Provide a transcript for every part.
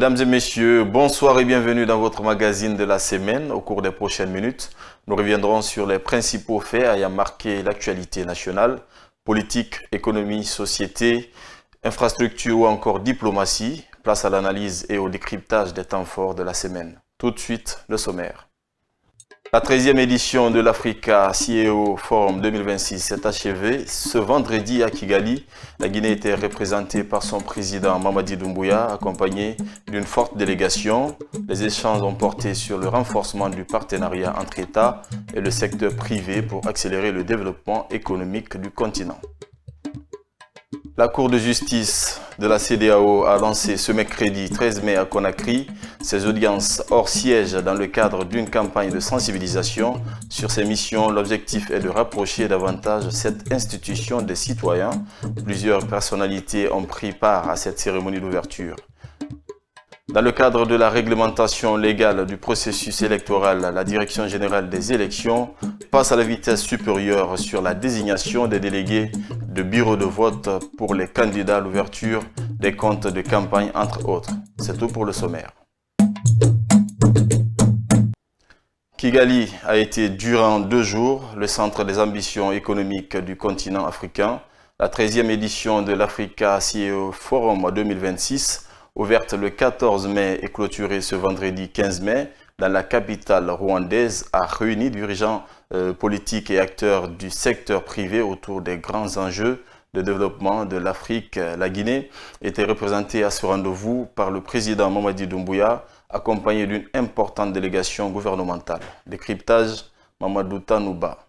Mesdames et messieurs, bonsoir et bienvenue dans votre magazine de la semaine. Au cours des prochaines minutes, nous reviendrons sur les principaux faits ayant marqué l'actualité nationale, politique, économie, société, infrastructure ou encore diplomatie. Place à l'analyse et au décryptage des temps forts de la semaine. Tout de suite, le sommaire. La 13e édition de l'Africa CEO Forum 2026 s'est achevée ce vendredi à Kigali. La Guinée était représentée par son président Mamadi Doumbouya, accompagné d'une forte délégation. Les échanges ont porté sur le renforcement du partenariat entre États et le secteur privé pour accélérer le développement économique du continent. La Cour de justice de la CEDEAO a lancé ce mercredi 13 mai à Conakry ses audiences hors siège dans le cadre d'une campagne de sensibilisation. Sur ces missions, l'objectif est de rapprocher davantage cette institution des citoyens. Plusieurs personnalités ont pris part à cette cérémonie d'ouverture. Dans le cadre de la réglementation légale du processus électoral, la Direction générale des élections passe à la vitesse supérieure sur la désignation des délégués de bureaux de vote pour les candidats à l'ouverture des comptes de campagne, entre autres. C'est tout pour le sommaire. Kigali a été durant 2 jours le centre des ambitions économiques du continent africain. La 13e édition de l'Africa CEO Forum 2026, ouverte le 14 mai et clôturée ce vendredi 15 mai dans la capitale rwandaise, a réuni dirigeants politiques et acteurs du secteur privé autour des grands enjeux de développement de l'Afrique. La Guinée était représentée à ce rendez-vous par le président Mamadi Doumbouya, accompagné d'une importante délégation gouvernementale. Décryptage, Mamadou Tanouba.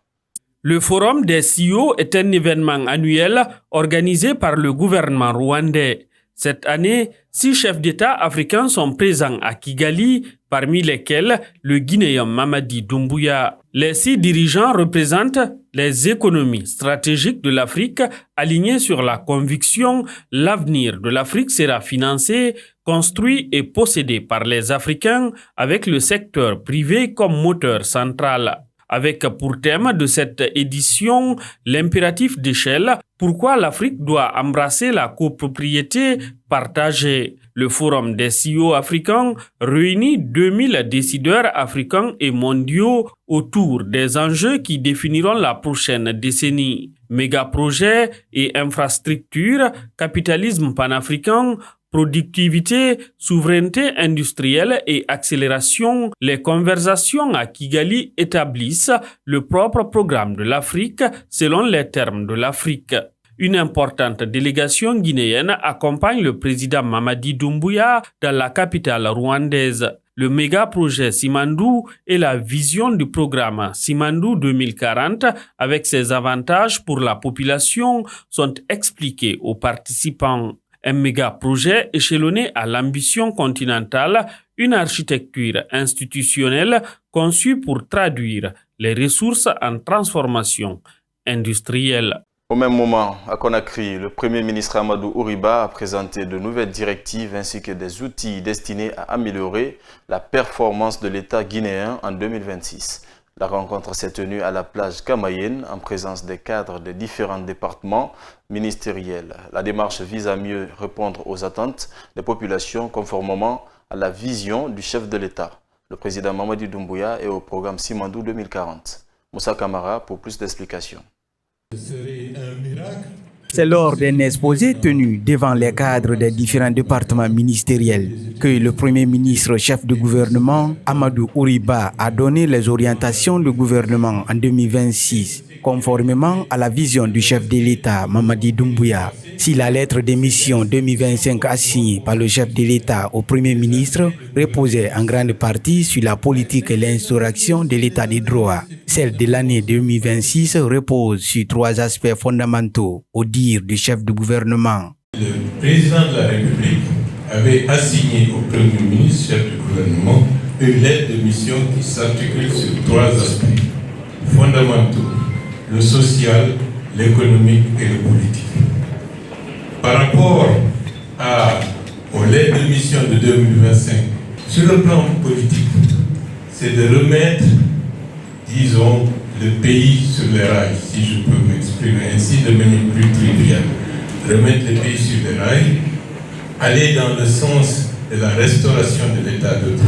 Le Forum des CEO est un événement annuel organisé par le gouvernement rwandais. Cette année, 6 chefs d'État africains sont présents à Kigali, parmi lesquels le Guinéen Mamadi Doumbouya. Les 6 dirigeants représentent les économies stratégiques de l'Afrique, alignées sur la conviction l'avenir de l'Afrique sera financé, construit et possédé par les Africains avec le secteur privé comme moteur central. Avec pour thème de cette édition l'impératif d'échelle, pourquoi l'Afrique doit embrasser la copropriété partagée. Le Forum des CEO africains réunit 2000 décideurs africains et mondiaux autour des enjeux qui définiront la prochaine décennie. Mégaprojets et infrastructures, capitalisme panafricain, productivité, souveraineté industrielle et accélération, les conversations à Kigali établissent le propre programme de l'Afrique selon les termes de l'Afrique. Une importante délégation guinéenne accompagne le président Mamadi Doumbouya dans la capitale rwandaise. Le méga-projet Simandou et la vision du programme Simandou 2040 avec ses avantages pour la population sont expliqués aux participants. Un méga-projet échelonné à l'ambition continentale, une architecture institutionnelle conçue pour traduire les ressources en transformation industrielle. Au même moment, à Conakry, le Premier ministre Amadou Ouriba a présenté de nouvelles directives ainsi que des outils destinés à améliorer la performance de l'État guinéen en 2026. La rencontre s'est tenue à la plage Kamayenne en présence des cadres de différents départements ministériels. La démarche vise à mieux répondre aux attentes des populations conformément à la vision du chef de l'État. Le président Mamadi Doumbouya est au programme Simandou 2040. Moussa Kamara pour plus d'explications. C'est lors d'un exposé tenu devant les cadres des différents départements ministériels que le Premier ministre chef de gouvernement, Amadou Ouriba, a donné les orientations du gouvernement en 2026, conformément à la vision du chef de l'État, Mamadi Doumbouya. Si la lettre d'émission 2025 assignée par le chef de l'État au Premier ministre reposait en grande partie sur la politique et l'instauration de l'État des droits, celle de l'année 2026 repose sur 3 aspects fondamentaux, au dire du chef de gouvernement. Le président de la République avait assigné au Premier ministre, chef de gouvernement, une lettre de mission qui s'articule sur 3 aspects fondamentaux: le social, l'économique et le politique. Par rapport aux lettres de mission de 2025, sur le plan politique, c'est de remettre, disons, le pays sur les rails, si je peux m'exprimer ainsi de manière plus triviale. Remettre le pays sur les rails, aller dans le sens et la restauration de l'état de droit.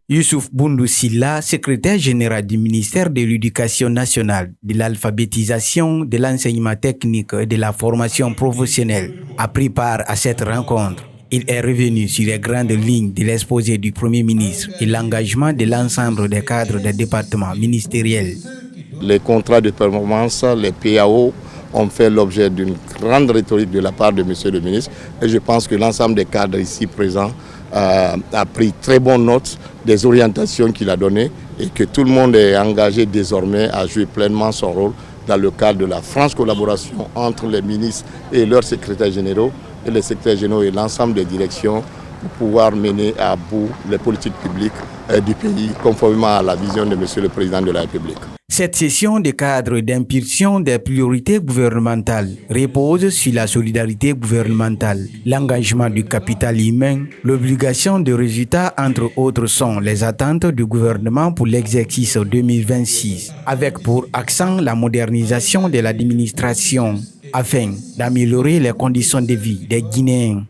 Youssouf Boundou Silla, secrétaire général du ministère de l'Éducation nationale, de l'alphabétisation, de l'enseignement technique et de la formation professionnelle, a pris part à cette rencontre. Il est revenu sur les grandes lignes de l'exposé du Premier ministre et l'engagement de l'ensemble des cadres des départements ministériels. Les contrats de performance, les PAO, ont fait l'objet d'une grande rhétorique de la part de M. le ministre. Et je pense que l'ensemble des cadres ici présents a pris très bonne note des orientations qu'il a données et que tout le monde est engagé désormais à jouer pleinement son rôle dans le cadre de la franche collaboration entre les ministres et leurs secrétaires généraux et les secrétaires généraux et l'ensemble des directions pour pouvoir mener à bout les politiques publiques du pays conformément à la vision de M. le Président de la République. Cette session de cadre d'impulsion des priorités gouvernementales repose sur la solidarité gouvernementale, l'engagement du capital humain, l'obligation de résultats, entre autres sont les attentes du gouvernement pour l'exercice 2026, avec pour accent la modernisation de l'administration afin d'améliorer les conditions de vie des Guinéens.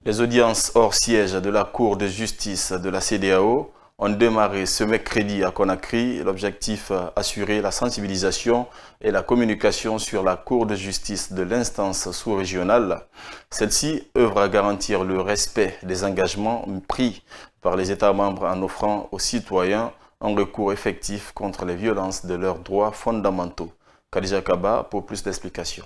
Les audiences hors siège de la Cour de justice de la CEDEAO ont démarré ce mercredi à Conakry. L'objectif, assurer la sensibilisation et la communication sur la Cour de justice de l'instance sous-régionale. Celle-ci œuvre à garantir le respect des engagements pris par les États membres en offrant aux citoyens un recours effectif contre les violences de leurs droits fondamentaux. Khadija Kaba pour plus d'explications.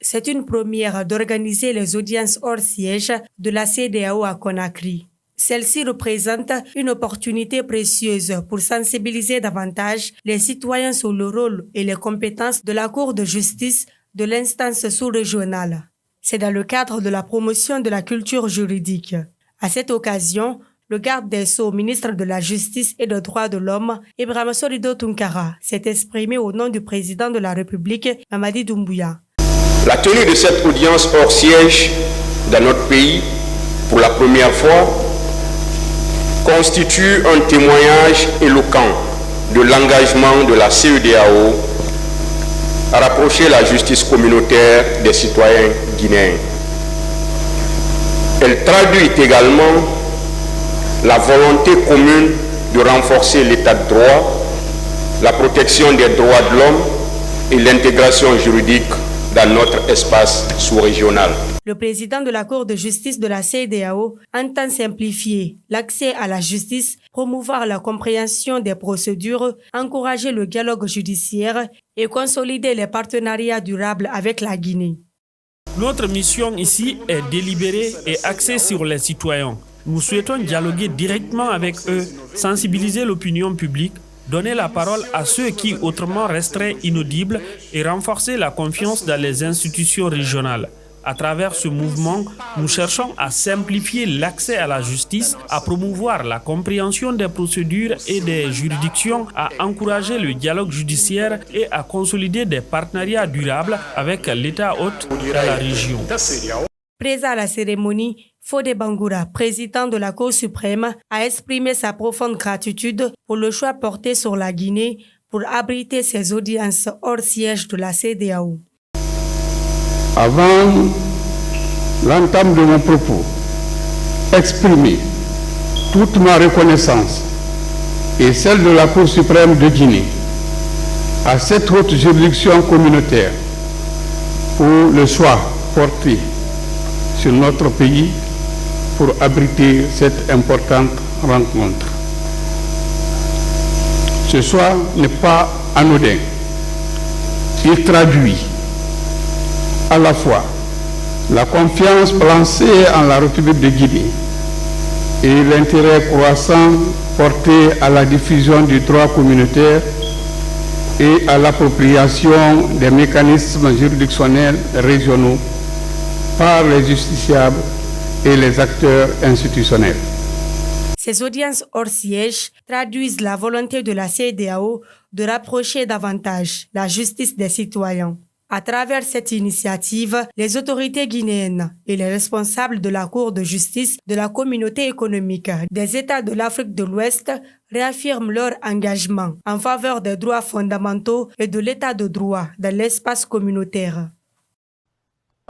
C'est une première d'organiser les audiences hors siège de la CEDEAO à Conakry. Celle-ci représente une opportunité précieuse pour sensibiliser davantage les citoyens sur le rôle et les compétences de la Cour de justice de l'instance sous-régionale. C'est dans le cadre de la promotion de la culture juridique. À cette occasion, le garde des Sceaux, ministre de la Justice et des Droits de l'Homme, Ibrahima Sorido Tunkara, s'est exprimé au nom du président de la République, Mamadi Doumbouya. La tenue de cette audience hors siège dans notre pays, pour la première fois, constitue un témoignage éloquent de l'engagement de la CEDEAO à rapprocher la justice communautaire des citoyens guinéens. Elle traduit également la volonté commune de renforcer l'état de droit, la protection des droits de l'homme et l'intégration juridique dans notre espace sous-régional. Le président de la Cour de justice de la CEDEAO entend simplifier l'accès à la justice, promouvoir la compréhension des procédures, encourager le dialogue judiciaire et consolider les partenariats durables avec la Guinée. Notre mission ici est délibérée et axée sur les citoyens. Nous souhaitons dialoguer directement avec eux, sensibiliser l'opinion publique, donner la parole à ceux qui autrement resteraient inaudibles et renforcer la confiance dans les institutions régionales. À travers ce mouvement, nous cherchons à simplifier l'accès à la justice, à promouvoir la compréhension des procédures et des juridictions, à encourager le dialogue judiciaire et à consolider des partenariats durables avec l'État hôte de la région. Présent à la cérémonie, Fodé Bangoura, président de la Cour suprême, a exprimé sa profonde gratitude pour le choix porté sur la Guinée pour abriter ces audiences hors siège de la CEDEAO. Avant l'entame de mon propos, exprimer toute ma reconnaissance et celle de la Cour suprême de Guinée à cette haute juridiction communautaire pour le choix porté sur notre pays pour abriter cette importante rencontre. Ce choix n'est pas anodin. Il traduit à la fois la confiance placée en la République de Guinée et l'intérêt croissant porté à la diffusion du droit communautaire et à l'appropriation des mécanismes juridictionnels régionaux par les justiciables et les acteurs institutionnels. Ces audiences hors siège traduisent la volonté de la CEDEAO de rapprocher davantage la justice des citoyens. À travers cette initiative, les autorités guinéennes et les responsables de la Cour de justice de la communauté économique des États de l'Afrique de l'Ouest réaffirment leur engagement en faveur des droits fondamentaux et de l'état de droit dans l'espace communautaire.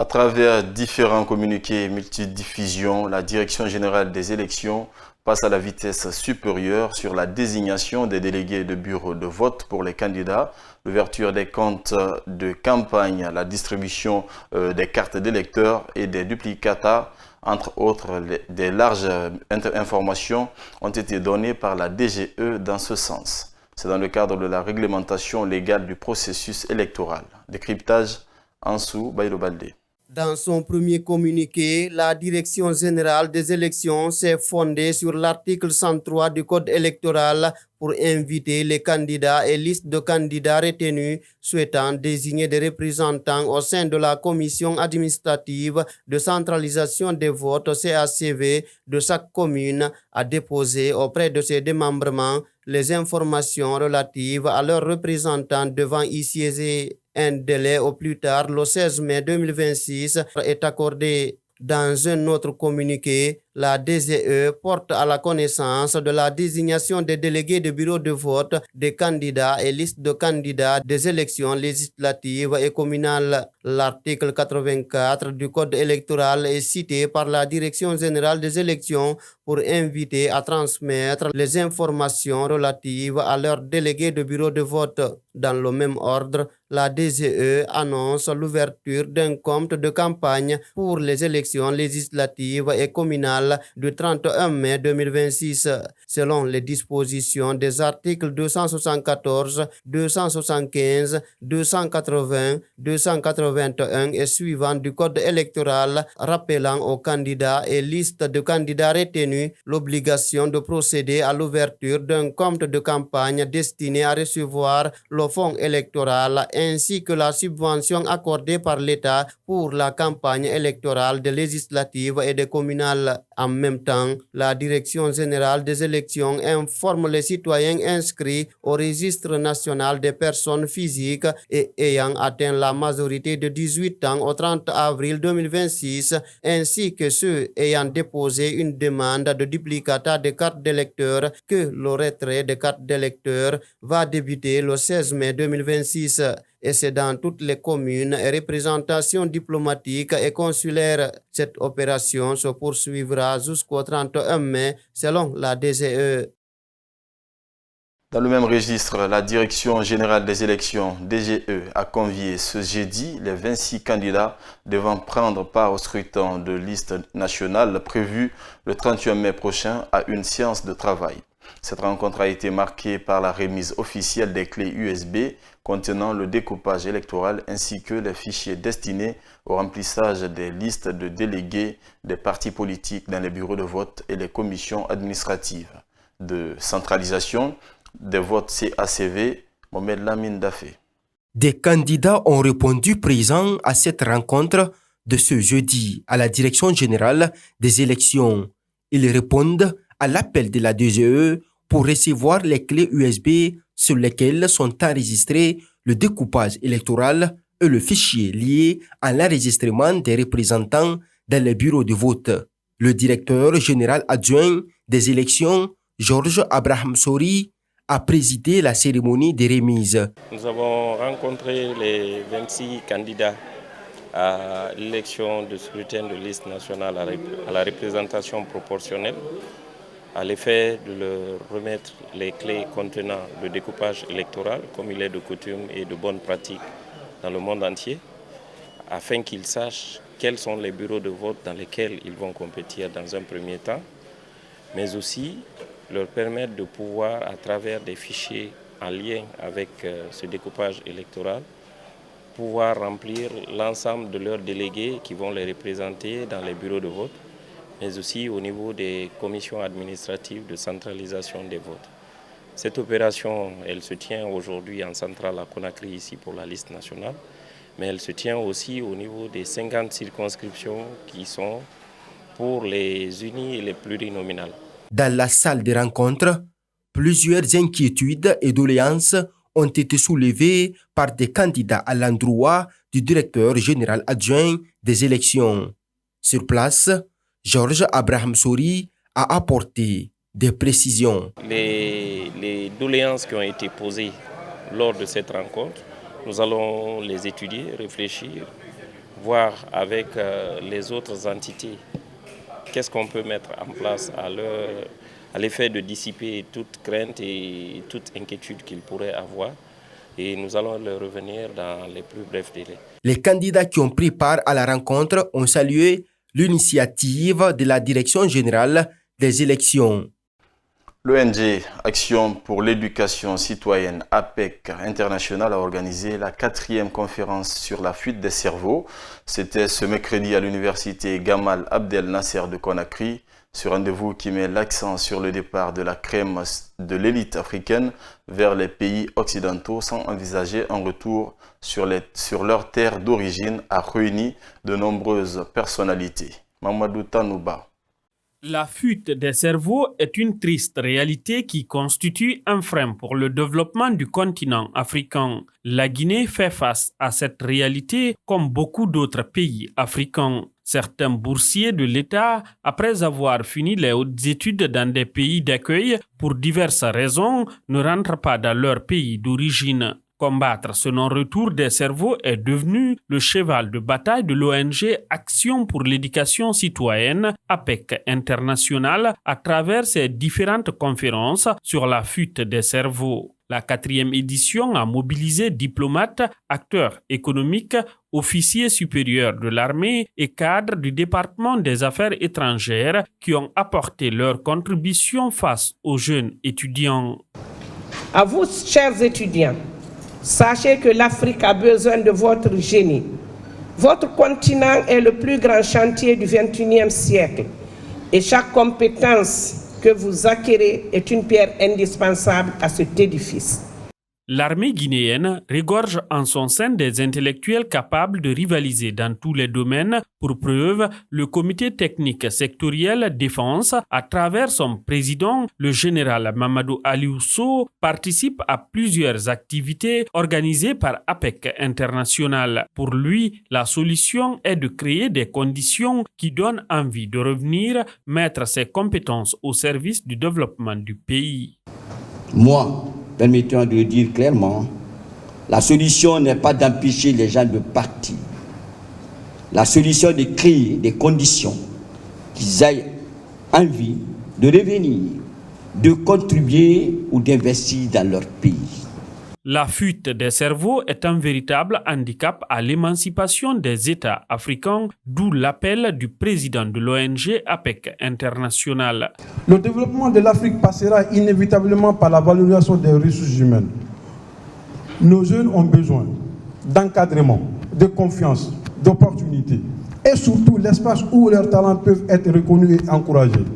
À travers différents communiqués et multidiffusions, la Direction générale des élections passe à la vitesse supérieure sur la désignation des délégués de bureau de vote pour les candidats, l'ouverture des comptes de campagne, la distribution des cartes d'électeurs et des duplicata, entre autres. Des larges informations ont été données par la DGE dans ce sens. C'est dans le cadre de la réglementation légale du processus électoral. Décryptage Ansou Baïlo-Baldé. Dans son premier communiqué, la Direction générale des élections s'est fondée sur l'article 103 du Code électoral pour inviter les candidats et listes de candidats retenus souhaitant désigner des représentants au sein de la commission administrative de centralisation des votes CACV de chaque commune à déposer auprès de ses démembrements les informations relatives à leurs représentants devant y siéger. Un délai au plus tard le 16 mai 2026 est accordé. Dans un autre communiqué, la DGE porte à la connaissance de la désignation des délégués de bureau de vote, des candidats et listes de candidats des élections législatives et communales. L'article 84 du Code électoral est cité par la Direction générale des élections pour inviter à transmettre les informations relatives à leurs délégués de bureau de vote. Dans le même ordre, la DGE annonce l'ouverture d'un compte de campagne pour les élections législatives et communales du 31 mai 2026. Selon les dispositions des articles 274, 275, 280, 281 et suivants du Code électoral, rappelant aux candidats et listes de candidats retenus l'obligation de procéder à l'ouverture d'un compte de campagne destiné à recevoir le fonds électoral ainsi que la subvention accordée par l'État pour la campagne électorale des législatives et des communales. En même temps, la Direction générale des élections informe les citoyens inscrits au registre national des personnes physiques et ayant atteint la majorité de 18 ans au 30 avril 2026, ainsi que ceux ayant déposé une demande de duplicata de carte d'électeur que le retrait de carte d'électeur va débuter le 16 mai 2026. Et c'est dans toutes les communes et représentations diplomatiques et consulaires. Cette opération se poursuivra jusqu'au 31 mai selon la DGE. Dans le même registre, la Direction générale des élections, DGE, a convié ce jeudi les 26 candidats devant prendre part au scrutin de liste nationale prévu le 31 mai prochain à une séance de travail. Cette rencontre a été marquée par la remise officielle des clés USB contenant le découpage électoral ainsi que les fichiers destinés au remplissage des listes de délégués des partis politiques dans les bureaux de vote et les commissions administratives de centralisation des votes CACV. Mohamed Lamine Dafé. Des candidats ont répondu présents à cette rencontre de ce jeudi à la Direction générale des élections. Ils répondent à l'appel de la DGE pour recevoir les clés USB sur lesquelles sont enregistrés le découpage électoral et le fichier lié à l'enregistrement des représentants dans les bureaux de vote. Le directeur général adjoint des élections, Georges Abraham Sori, a présidé la cérémonie de remise. Nous avons rencontré les 26 candidats à l'élection de scrutin de liste nationale à la représentation proportionnelle, à l'effet de leur remettre les clés contenant le découpage électoral, comme il est de coutume et de bonne pratique dans le monde entier, afin qu'ils sachent quels sont les bureaux de vote dans lesquels ils vont compétir dans un premier temps, mais aussi leur permettre de pouvoir, à travers des fichiers en lien avec ce découpage électoral, pouvoir remplir l'ensemble de leurs délégués qui vont les représenter dans les bureaux de vote, mais aussi au niveau des commissions administratives de centralisation des votes. Cette opération, elle se tient aujourd'hui en centrale à Conakry, ici pour la liste nationale, mais elle se tient aussi au niveau des 50 circonscriptions qui sont pour les unis et les plurinominales. Dans la salle de rencontre, plusieurs inquiétudes et doléances ont été soulevées par des candidats à l'endroit du directeur général adjoint des élections. Sur place, Georges Abraham Sori a apporté des précisions. Les doléances qui ont été posées lors de cette rencontre, nous allons les étudier, réfléchir, voir avec les autres entités qu'est-ce qu'on peut mettre en place à l'effet de dissiper toute crainte et toute inquiétude qu'ils pourraient avoir. Et nous allons leur revenir dans les plus brefs délais. Les candidats qui ont pris part à la rencontre ont salué l'initiative de la Direction générale des élections. L'ONG Action pour l'éducation citoyenne APEC International a organisé la 4e conférence sur la fuite des cerveaux. C'était ce mercredi à l'université Gamal Abdel Nasser de Conakry. Ce rendez-vous qui met l'accent sur le départ de la crème de l'élite africaine vers les pays occidentaux sans envisager un retour sur leur terre d'origine a réuni de nombreuses personnalités. Mamadou Tanouba. La fuite des cerveaux est une triste réalité qui constitue un frein pour le développement du continent africain. La Guinée fait face à cette réalité comme beaucoup d'autres pays africains. Certains boursiers de l'État, après avoir fini les hautes études dans des pays d'accueil, pour diverses raisons, ne rentrent pas dans leur pays d'origine. Combattre ce non-retour des cerveaux est devenu le cheval de bataille de l'ONG Action pour l'éducation citoyenne, APEC International, à travers ses différentes conférences sur la fuite des cerveaux. La 4e édition a mobilisé diplomates, acteurs économiques, officiers supérieurs de l'armée et cadres du département des affaires étrangères qui ont apporté leur contribution face aux jeunes étudiants. À vous, chers étudiants, sachez que l'Afrique a besoin de votre génie. Votre continent est le plus grand chantier du XXIe siècle et chaque compétence que vous acquérez est une pierre indispensable à cet édifice. L'armée guinéenne regorge en son sein des intellectuels capables de rivaliser dans tous les domaines. Pour preuve, le comité technique sectoriel défense, à travers son président, le général Mamadou Aliou Sow, participe à plusieurs activités organisées par APEC International. Pour lui, la solution est de créer des conditions qui donnent envie de revenir mettre ses compétences au service du développement du pays. Moi, permettons de le dire clairement, la solution n'est pas d'empêcher les gens de partir. La solution est de créer des conditions qu'ils aient envie de revenir, de contribuer ou d'investir dans leur pays. La fuite des cerveaux est un véritable handicap à l'émancipation des États africains, d'où l'appel du président de l'ONG APEC International. Le développement de l'Afrique passera inévitablement par la valorisation des ressources humaines. Nos jeunes ont besoin d'encadrement, de confiance, d'opportunités et surtout l'espace où leurs talents peuvent être reconnus et encouragés.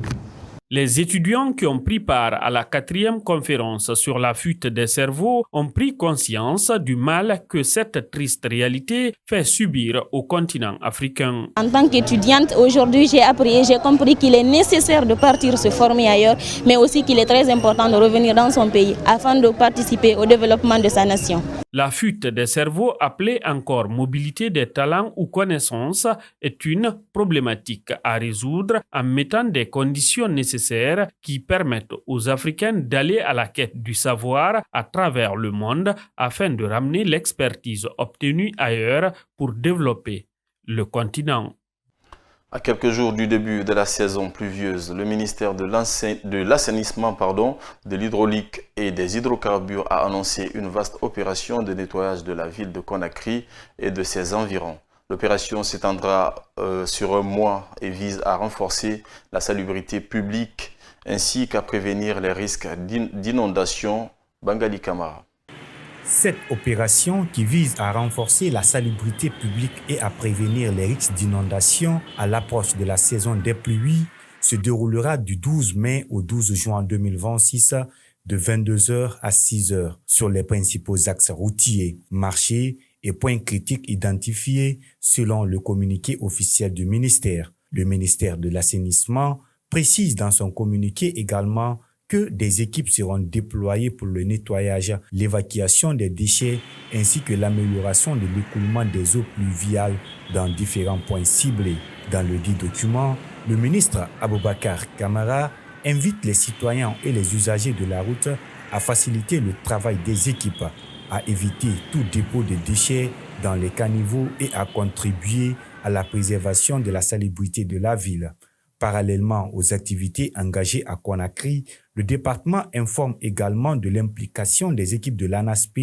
Les étudiants qui ont pris part à la 4e conférence sur la fuite des cerveaux ont pris conscience du mal que cette triste réalité fait subir au continent africain. En tant qu'étudiante, aujourd'hui, j'ai appris et j'ai compris qu'il est nécessaire de partir se former ailleurs, mais aussi qu'il est très important de revenir dans son pays afin de participer au développement de sa nation. La fuite des cerveaux, appelée encore mobilité des talents ou connaissances, est une problématique à résoudre en mettant des conditions nécessaires qui permettent aux Africains d'aller à la quête du savoir à travers le monde afin de ramener l'expertise obtenue ailleurs pour développer le continent. À quelques jours du début de la saison pluvieuse, le ministère de l'Assainissement, de l'Hydraulique et des Hydrocarbures a annoncé une vaste opération de nettoyage de la ville de Conakry et de ses environs. L'opération s'étendra sur un mois et vise à renforcer la salubrité publique ainsi qu'à prévenir les risques d'inondation. Bangali Kamara. Cette opération qui vise à renforcer la salubrité publique et à prévenir les risques d'inondation à l'approche de la saison des pluies se déroulera du 12 mai au 12 juin 2026 de 22h à 6h sur les principaux axes routiers, marchés et points critiques identifiés selon le communiqué officiel du ministère. Le ministère de l'Assainissement précise dans son communiqué également que des équipes seront déployées pour le nettoyage, l'évacuation des déchets ainsi que l'amélioration de l'écoulement des eaux pluviales dans différents points ciblés. Dans le dit document, le ministre Aboubakar Kamara invite les citoyens et les usagers de la route à faciliter le travail des équipes, à éviter tout dépôt de déchets dans les caniveaux et a contribué à la préservation de la salubrité de la ville. Parallèlement aux activités engagées à Conakry, le département informe également de l'implication des équipes de l'ANASP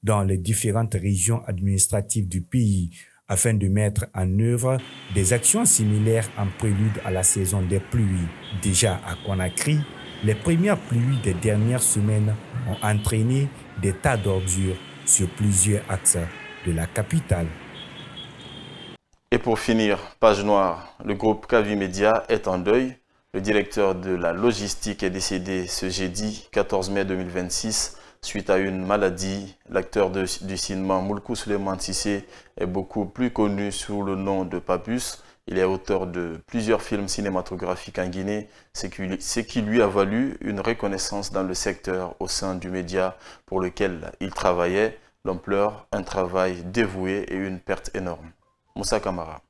dans les différentes régions administratives du pays, afin de mettre en œuvre des actions similaires en prélude à la saison des pluies. Déjà à Conakry, les premières pluies des dernières semaines ont entraîné des tas d'ordures sur plusieurs axes de la capitale. Et pour finir, page noire, le groupe Kavi Media est en deuil. Le directeur de la logistique est décédé ce jeudi 14 mai 2026 suite à une maladie. L'acteur du cinéma Moulkou Souleymane Cissé est beaucoup plus connu sous le nom de Papus. Il est auteur de plusieurs films cinématographiques en Guinée, ce qui lui a valu une reconnaissance dans le secteur au sein du média pour lequel il travaillait. L'ampleur, un travail dévoué et une perte énorme. Moussa Kamara.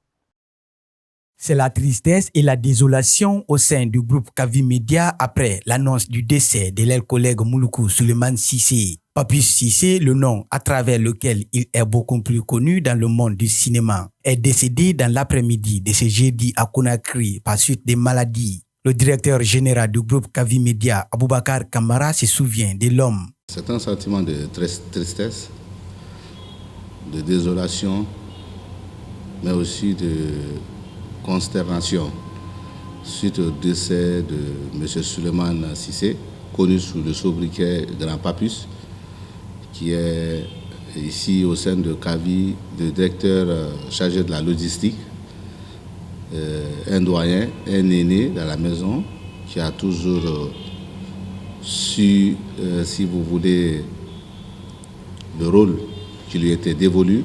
C'est la tristesse et la désolation au sein du groupe Kavi Media après l'annonce du décès de leur collègue Moulkou Souleymane Cissé. Papus Cissé, le nom à travers lequel il est beaucoup plus connu dans le monde du cinéma, est décédé dans l'après-midi de ce jeudi à Conakry par suite des maladies. Le directeur général du groupe Kavi Media, Aboubakar Kamara, se souvient de l'homme. C'est un sentiment de tristesse, de désolation, mais aussi de consternation suite au décès de M. Souleymane Cissé, connu sous le sobriquet Grand Papus, qui est ici au sein de Kavi, le directeur chargé de la logistique, un doyen, un aîné dans la maison, qui a toujours su, si vous voulez, le rôle qui lui était dévolu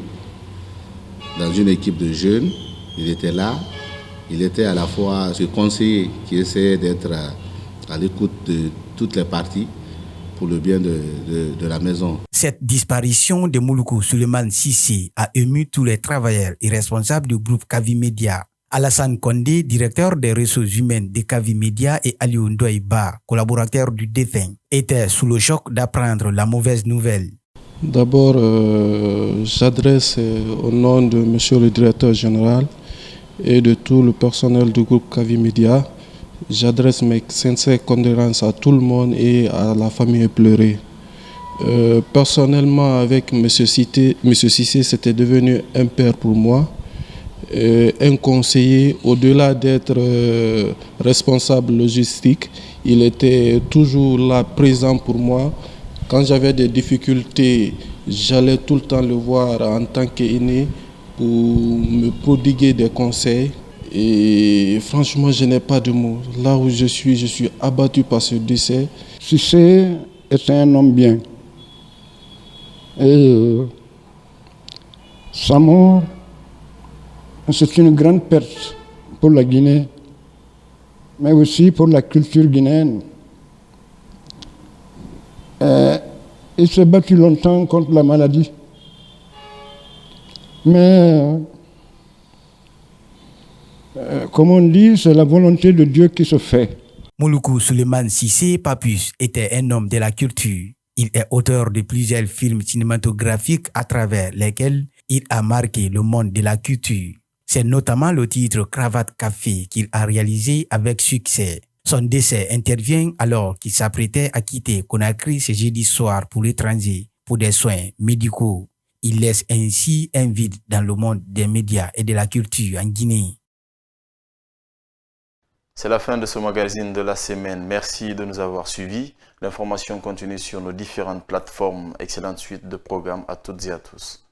dans une équipe de jeunes. Il était là, il était à la fois ce conseiller qui essayait d'être à l'écoute de toutes les parties pour le bien de la maison. Cette disparition de Moulkou Souleymane Cissé a ému tous les travailleurs et responsables du groupe Kavi Media. Alassane Kondé, directeur des ressources humaines de Kavi Media, et Aliou Ndoye-Ba, collaborateur du défunt, étaient sous le choc d'apprendre la mauvaise nouvelle. D'abord, j'adresse au nom de Monsieur le directeur général et de tout le personnel du groupe Kavi Media, j'adresse mes sincères condoléances à tout le monde et à la famille éplorée. Personnellement, avec M. Cissé, c'était devenu un père pour moi, un conseiller. Au-delà d'être responsable logistique, il était toujours là, présent pour moi. Quand j'avais des difficultés, j'allais tout le temps le voir en tant qu'aîné pour me prodiguer des conseils. Et franchement, je n'ai pas de mots. Là où je suis abattu par ce décès. Cissé était un homme bien. Et sa mort, c'est une grande perte pour la Guinée, mais aussi pour la culture guinéenne. Il s'est battu longtemps contre la maladie. Mais, comme on dit, c'est la volonté de Dieu qui se fait. Moulkou Souleymane Cissé Papus était un homme de la culture. Il est auteur de plusieurs films cinématographiques à travers lesquels il a marqué le monde de la culture. C'est notamment le titre Cravate Café qu'il a réalisé avec succès. Son décès intervient alors qu'il s'apprêtait à quitter Conakry ce jeudi soir pour l'étranger pour des soins médicaux. Il laisse ainsi un vide dans le monde des médias et de la culture en Guinée. C'est la fin de ce magazine de la semaine. Merci de nous avoir suivis. L'information continue sur nos différentes plateformes. Excellente suite de programmes à toutes et à tous.